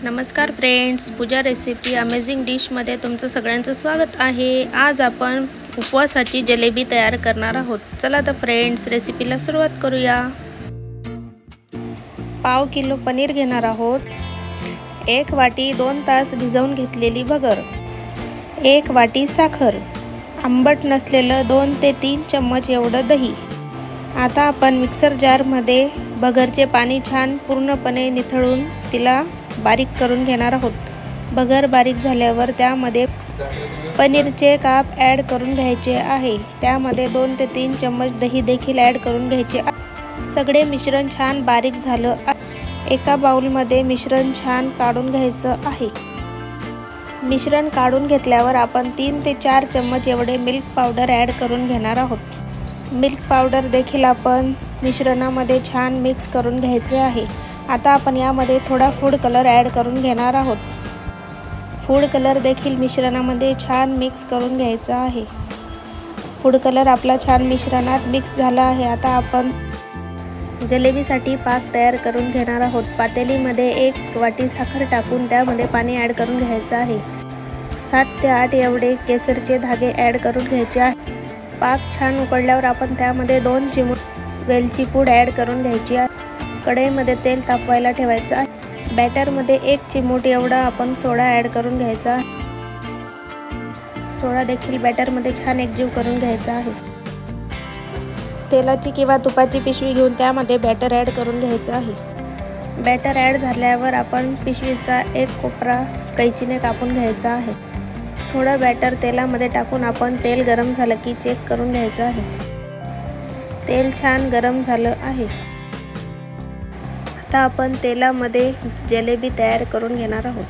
नमस्कार फ्रेंड्स, पूजा recipe amazing डिशमध्ये तुमचं सगळ्यांचं स्वागत आहे। आज आपण उपवासाची जलेबी तयार करणार आहोत। चला तर फ्रेंड्स, रेसिपीला सुरुवात करूया। पाव किलो पनीर घेणार आहोत। 1 वाटी 2 तास भिजवून घेतलेली भगर, 1 वाटी साखर, आंबट नसलेलं 2 ते 3 चम्मच एवढं दही। आता आपण मिक्सर जारमध्ये भगरचे पाणी छान पूर्णपणे निथळून तिला बारीक करून घेणार आहोत। भगर बारीक झाल्यावर त्यामध्ये पनीरचे काप ॲड करून घ्यायचे आहे। त्यामध्ये 2 ते 3 चम्मच दही देखील ॲड करून घ्यायचे। सगळे मिश्रण छान बारीक झालं। एका बाउलमध्ये मिश्रण छान काढून घ्यायचं आहे। मिश्रण काढून घेतल्यावर आपण 3 ते 4 चम्मच एवढे मिल्क पावडर ॲड करून घेणार आहोत। मिल्क पावडर देखील आपण मिश्रणामध्ये छान मिक्स करून घ्यायचे आहे। आता आपण यामध्ये थोडा फूड कलर ॲड करून घेणार आहोत। फूड कलर देखील मिश्रणामध्ये छान मिक्स करून घ्यायचा आहे। फूड कलर आपला छान मिश्रणात मिक्स झाला आहे। आता आपण जलेबीसाठी पाक तयार करून घेणार आहोत। पातेलीमध्ये 1 वाटी साखर टाकून त्यामध्ये पाणी ॲड करून घ्यायचं आहे। 7 ते 8 एवढे केसरचे धागे ॲड करून घ्यायचे आहे। पाक छान उकळल्यावर आपण त्यामध्ये 2 चिमूट वेलची पूड ॲड करून घ्यायची आहे। कढईमध्ये तेल तापवायला ठेवायचं आहे। बॅटरमध्ये 1 चिमूट एवढा आपण सोडा ॲड करून घ्यायचा आहे। सोडा देखील बॅटरमध्ये छान एकजीव करून घ्यायचा आहे। तेलाची किंवा तुपाची पिशवी घेऊन त्यामध्ये बॅटर ॲड करून घ्यायचं आहे। बॅटर ॲड झाल्यावर आपण पिशवीचा एक कोपरा कैचीने कापून घ्यायचा आहे। थोडं बॅटर तेलामध्ये टाकून आपण तेल गरम झालं की चेक करून घ्यायचं आहे। तेल छान गरम झालं आहे। आता आपण तेलामध्ये जलेबी तयार करून घेणार आहोत।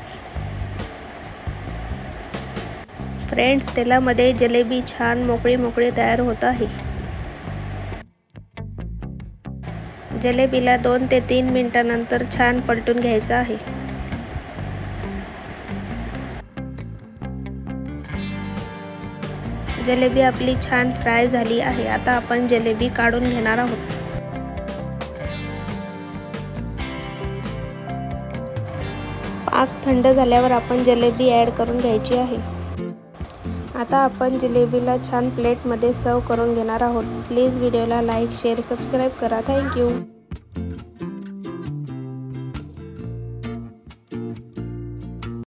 फ्रेंड्स, तेलामध्ये जलेबी छान मोकळी तयार होत आहे। जलेबीला 2 ते 3 मिनिटांनंतर छान पलटून घ्यायचं आहे। जलेबी आपली छान फ्राय झाली आहे। आता आपण जलेबी काढून घेणार आहोत। पाक थंड झाल्यावर आपण जलेबी ॲड करून घ्यायची आहे। आता आपण जलेबीला छान प्लेटमध्ये सर्व करून घेणार आहोत। प्लीज व्हिडिओला लाईक, शेअर, सबस्क्राईब करा। थँक्यू।